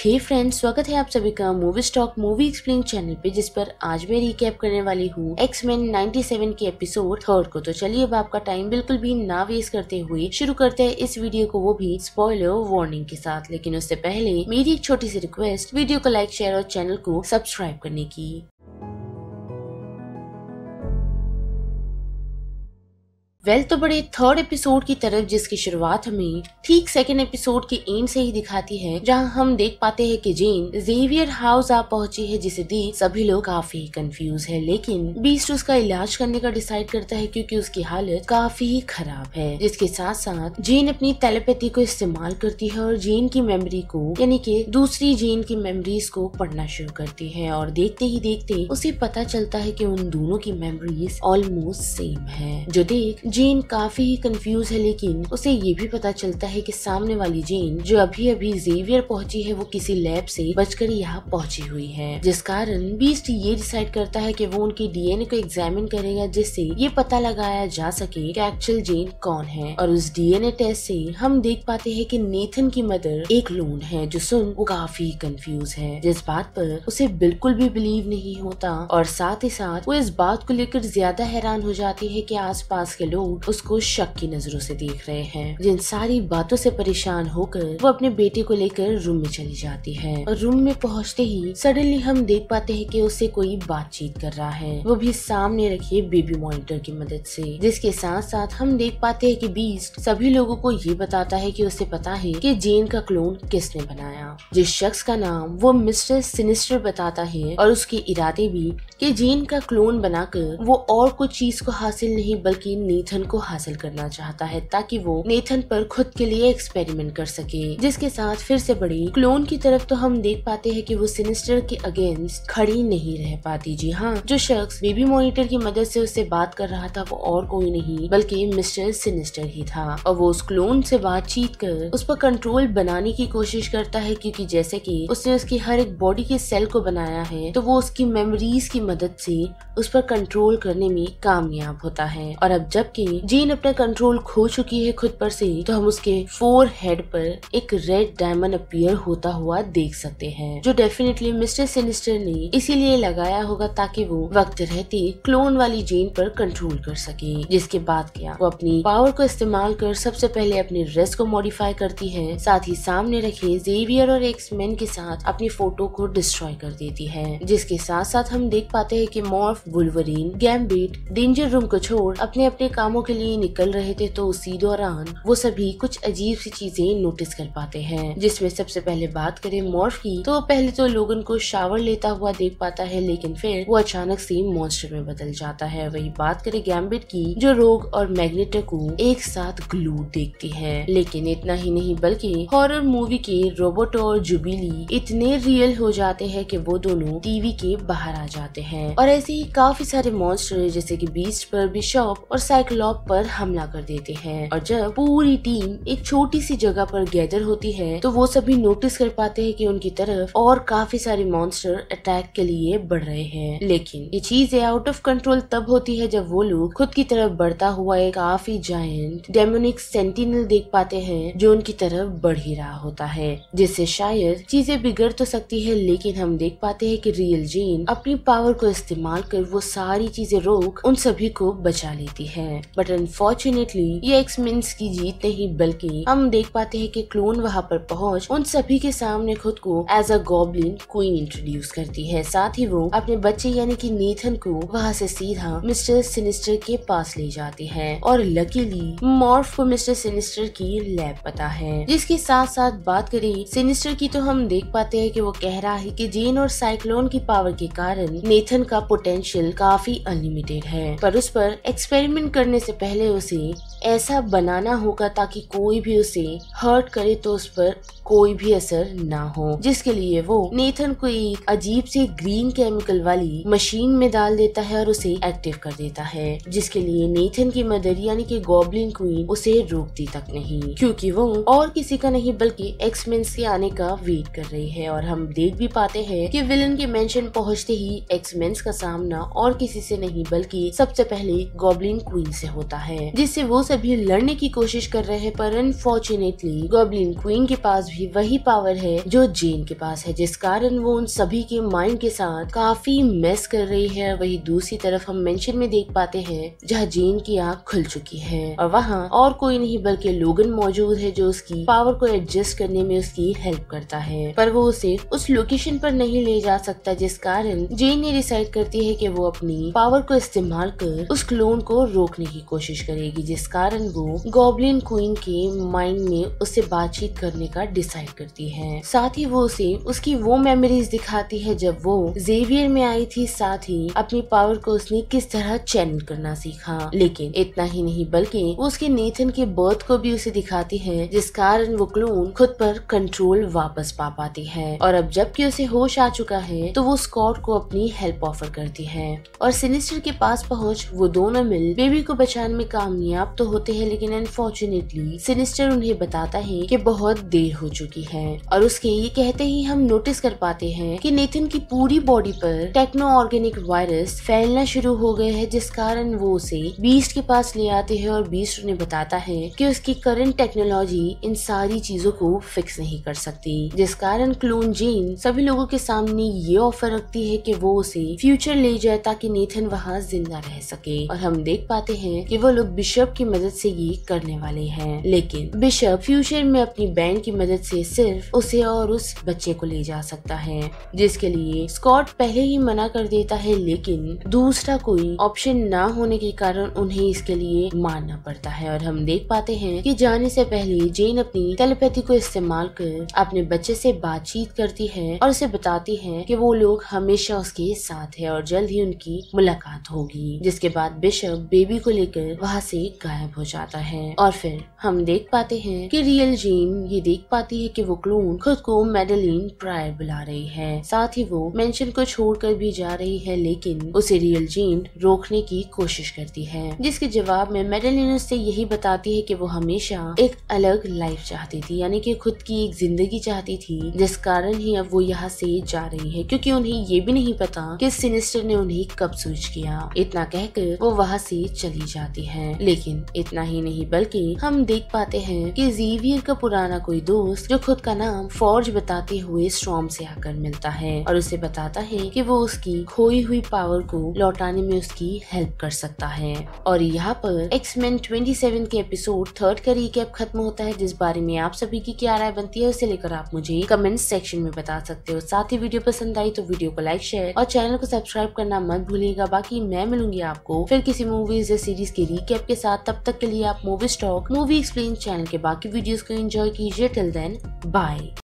हे friends, स्वागत है आप सभी का movie stock movie explain channel पे, जिस पर आज मैं रिकैप करने वाली हूँ एक्स-मेन 97 के एपिसोड 3 को। तो चलिए अब आपका टाइम बिल्कुल भी ना वेस्ट करते हुए शुरू करते हैं इस वीडियो को, वो भी स्पॉइलर वार्निंग के साथ। लेकिन उससे पहले मेरी एक छोटी सी रिक्वेस्ट, वीडियो को लाइक, शेयर और चैनल को सब्सक्राइब करने की। तो बड़े थर्ड एपिसोड की तरफ, जिसकी शुरुआत हमें ठीक सेकंड एपिसोड के एंड से ही दिखाती है, जहां हम देख पाते हैं कि जेन जेवियर हाउस आ पहुंची है, जिसे देख सभी लोग काफी कंफ्यूज है। लेकिन बीस्ट उसका इलाज करने का डिसाइड करता है क्योंकि उसकी हालत काफी खराब है। जिसके साथ साथ जेन अपनी टेलीपैथी को इस्तेमाल करती है और जेन की मेमोरी को, यानी कि दूसरी जेन की मेमोरीज को पढ़ना शुरू करती है। और देखते ही देखते उसे पता चलता है कि उन दोनों की मेमोरीज ऑलमोस्ट सेम है। जो देख जेन काफी ही कंफ्यूज है, लेकिन उसे ये भी पता चलता है कि सामने वाली जेन जो अभी अभी जेवियर पहुंची है, वो किसी लैब से बचकर यहाँ पहुंची हुई है। जिस कारण बीस्ट ये डिसाइड करता है कि वो उनकी डीएनए को एग्जामिन करेगा, जिससे ये पता लगाया जा सके कि एक्चुअल जेन कौन है। और उस डीएनए टेस्ट से हम देख पाते हैं कि नेथन की मदर एक लोन है। जो सुन वो काफी कंफ्यूज है, जिस बात पर उसे बिल्कुल भी बिलीव नहीं होता। और साथ ही साथ वो इस बात को लेकर ज्यादा हैरान हो जाती है कि आसपास के लोग उसको शक की नजरों से देख रहे हैं। जिन सारी बातों से परेशान होकर वो अपने बेटे को लेकर रूम में चली जाती है। और रूम में पहुंचते ही सडनली हम देख पाते हैं कि उससे कोई बातचीत कर रहा है, वो भी सामने रखे बेबी मॉनिटर की मदद से। जिसके साथ साथ हम देख पाते हैं कि बीस्ट सभी लोगों को ये बताता है कि उसे पता है कि जेन का क्लोन किसने बनाया। जिस शख्स का नाम वो मिस्टर सिनिस्टर बताता है, और उसके इरादे भी कि जेन का क्लोन बनाकर वो और कुछ चीज को हासिल नहीं बल्कि नेथन को हासिल करना चाहता है, ताकि वो नेथन पर खुद के लिए एक्सपेरिमेंट कर सके। जिसके साथ फिर से बड़ी क्लोन की तरफ तो हम देख पाते हैं कि वो सिनिस्टर के अगेंस्ट खड़ी नहीं रह पाती। जी हाँ, जो शख्स बेबी मॉनिटर की मदद से उससे बात कर रहा था वो और कोई नहीं बल्कि मिस्टर सिनिस्टर ही था। और वो उस क्लोन से बातचीत कर उस पर कंट्रोल बनाने की कोशिश करता है, क्योंकि जैसे कि उसने उसकी हर एक बॉडी के सेल को बनाया है, तो वो उसकी मेमोरीज की मदद से उस पर कंट्रोल करने में कामयाब होता है। और अब जबकि जेन अपना कंट्रोल खो चुकी है खुद पर से, तो हम उसके फोर हेड पर एक रेड डायमंड अपीयर होता हुआ देख सकते हैं, जो डेफिनेटली मिस्टर सिनिस्टर ने इसीलिए लगाया होगा ताकि वो वक्त रहते क्लोन वाली जेन पर कंट्रोल कर सके। जिसके बाद क्या, वो अपनी पावर को इस्तेमाल कर सबसे पहले अपनी ड्रेस को मॉडिफाई करती है, साथ ही सामने रखे जेवियर और एक्स-मेन के साथ अपनी फोटो को डिस्ट्रॉय कर देती है। जिसके साथ साथ हम देख पाते हैं कि morph, Wolverine, gambit danger room को छोड़ अपने अपने कामों के लिए निकल रहे थे। तो उसी दौरान वो सभी कुछ अजीब सी चीजें नोटिस कर पाते हैं, जिसमें सबसे पहले बात करें मॉर्फ की, तो पहले तो लोगन को शावर लेता हुआ देख पाता है, लेकिन फिर वो अचानक से मॉन्स्टर में बदल जाता है। वही बात करें गैम्बिट की, जो रोग और मैग्नेटो को एक साथ ग्लू देखती है। लेकिन इतना ही नहीं बल्कि हॉरर मूवी के रोबोट और जुबिली इतने रियल हो जाते हैं कि वो दोनों टीवी के बाहर आ जाते हैं। और ऐसे ही काफी सारे मॉन्स्टर जैसे कि बीस्ट पर, बिशॉप और साइक्लॉप पर हमला कर देते हैं। और जब पूरी टीम एक छोटी सी जगह पर गैदर होती है, तो वो सभी नोटिस कर पाते हैं कि उनकी तरफ और काफी सारे मॉन्स्टर अटैक के लिए बढ़ रहे हैं। लेकिन ये चीजें आउट ऑफ कंट्रोल तब होती है जब वो लोग खुद की तरफ बढ़ता हुआ एक काफी जायंट डेमोनिक सेंटिनल देख पाते हैं, जो उनकी तरफ बढ़ ही रहा होता है। जिससे शायद चीजें बिगड़ तो सकती है, लेकिन हम देख पाते हैं कि रियल जेन अपनी पावर को इस्तेमाल कर वो सारी चीजें रोक उन सभी को बचा लेती है। बट अनफॉर्चुनेटली ये एक्स-मेन की जीत नहीं, बल्कि हम देख पाते हैं कि क्लोन वहां पर पहुंच उन सभी के सामने खुद को as a goblin queen introduce करती है। साथ ही वो अपने बच्चे यानी कि नेथन को वहां से सीधा मिस्टर सिनिस्टर के पास ले जाती है। और लकीली मॉर्फ को मिस्टर सिनिस्टर की लैब पता है। जिसके साथ साथ बात करें सिनिस्टर की, तो हम देख पाते हैं कि वो कह रहा है कि जेन और साइक्लोन की पावर के कारण नेथन का पोटेंशियल काफी अनलिमिटेड है, पर उस पर एक्सपेरिमेंट करने से पहले उसे ऐसा बनाना होगा ताकि कोई भी उसे हर्ट करे तो उस पर कोई भी असर ना हो। जिसके लिए वो नेथन को एक अजीब सी ग्रीन केमिकल वाली मशीन में डाल देता है और उसे एक्टिव कर देता है, जिसके लिए नेथन की मदर यानी कि गॉब्लिन क्वीन उसे रोकती तक नहीं, क्योंकि वो और किसी का नहीं बल्कि एक्स-मेन के आने का वेट कर रही है। और हम देख भी पाते हैं कि विलन के मेंशन पहुंचते ही एक्स-मेन का सामना और किसी से नहीं बल्कि सबसे पहले गॉब्लिन क्वीन से होता है, जिससे वो सभी लड़ने की कोशिश कर रहे हैं। पर अनफॉर्चुनेटली गॉब्लिन क्वीन के पास भी वही पावर है जो जेन के पास है, जिस कारण वो उन सभी के माइंड के साथ काफी मेस कर रही है। वही दूसरी तरफ हम मेंशन में देख पाते हैं जहाँ जेन की आँख खुल चुकी है और वहाँ और कोई नहीं बल्कि लोगन मौजूद है जो उसकी पावर को एडजस्ट करने में उसकी हेल्प करता है। पर वो उसे उस लोकेशन पर नहीं ले जा सकता, जिस कारण जेन ने डिसाइड करती है कि वो अपनी पावर को इस्तेमाल कर उस क्लोन को रोकने की कोशिश करेगी, जिस कारण वो गॉब्लिन क्वीन के माइंड में उससे बातचीत करने का डिसाइड करती है। साथ ही वो उसे उसकी वो मेमोरीज दिखाती है जब वो जेवियर में आई थी, साथ ही अपनी पावर को उसने किस तरह चैनल करना सीखा। लेकिन इतना ही नहीं बल्कि वो उसके नेथन के बर्थ को भी उसे दिखाती है, जिस कारण वो क्लोन खुद पर कंट्रोल वापस पा पाती है। और अब जबकि उसे होश आ चुका है तो वो स्कॉट को अपनी हेल्प ऑफर करती है और सिनिस्टर के पास पहुंच वो दोनों मिल बेबी को बचाने में कामयाब तो होते हैं। लेकिन अनफॉर्चुनेटली सिनिस्टर उन्हें बताता है कि बहुत देर हो चुकी है और उसके ये कहते ही हम नोटिस कर पाते हैं कि नेथन की पूरी बॉडी पर टेक्नो ऑर्गेनिक वायरस फैलना शुरू हो गए हैं, जिस कारण वो उसे बीस्ट के पास ले आते हैं और बीस्ट उन्हें बताता है कि उसकी करंट टेक्नोलॉजी इन सारी चीजों को फिक्स नहीं कर सकती, जिस कारण क्लोन जेन सभी लोगों के सामने ये ऑफर रखती है कि वो उसे फ्यूचर ले जाए ताकि नेथन वहाँ जिंदा रह सके। और हम देख पाते हैं कि वो लोग बिशप की मदद से ये करने वाले हैं, लेकिन बिशप फ्यूचर में अपनी बैंड की मदद से सिर्फ उसे और उस बच्चे को ले जा सकता है, जिसके लिए स्कॉट पहले ही मना कर देता है। लेकिन दूसरा कोई ऑप्शन ना होने के कारण उन्हें इसके लिए मानना पड़ता है। और हम देख पाते हैं कि जाने से पहले जेन अपनी टेलीपैथी को इस्तेमाल कर अपने बच्चे से बातचीत करती है और उसे बताती है कि वो लोग हमेशा उसके साथ है और जल्द ही उनकी मुलाकात होगी। जिसके बाद बिशप बेबी को लेकर वहाँ से गायब हो जाता है और फिर हम देख पाते हैं कि रियल जेन ये देख पाती है कि वो क्लोन खुद को मैडेलिन प्रायर बुला रही है। साथ ही वो मेंशन को छोड़कर भी जा रही है, लेकिन उसे रियल जेन रोकने की कोशिश करती है, जिसके जवाब में मैडेलिन उससे यही बताती है कि वो हमेशा एक अलग लाइफ चाहती थी, यानी कि खुद की एक जिंदगी चाहती थी, जिस कारण ही अब वो यहाँ से जा रही है, क्योंकि उन्हें ये भी नहीं पता कि सिनिस्टर ने उन्हें कब स्विच किया। इतना कहकर वो वहाँ से चली जाती है। लेकिन इतना ही नहीं बल्कि हम देख पाते हैं कि जेवियर का पुराना कोई दोस्त जो खुद का नाम फॉर्ज बताते हुए स्टॉर्म से आकर मिलता है और उसे बताता है कि वो उसकी खोई हुई पावर को लौटाने में उसकी हेल्प कर सकता है। और यहाँ पर एक्समैन 27 के एपिसोड 3 का रिकैप खत्म होता है, जिस बारे में आप सभी की क्या राय बनती है उसे लेकर आप मुझे कमेंट सेक्शन में बता सकते हो। साथ ही वीडियो पसंद आई तो वीडियो को लाइक, शेयर और चैनल को सब्सक्राइब करना मत भूलिएगा। बाकी मैं मिलूंगी आपको फिर किसी मूवीज या सीरीज के रिकैप के साथ। तब तक के लिए आप movie stock movie explain channel के बाकी वीडियोस को एंजॉय कीजिए। Till then bye.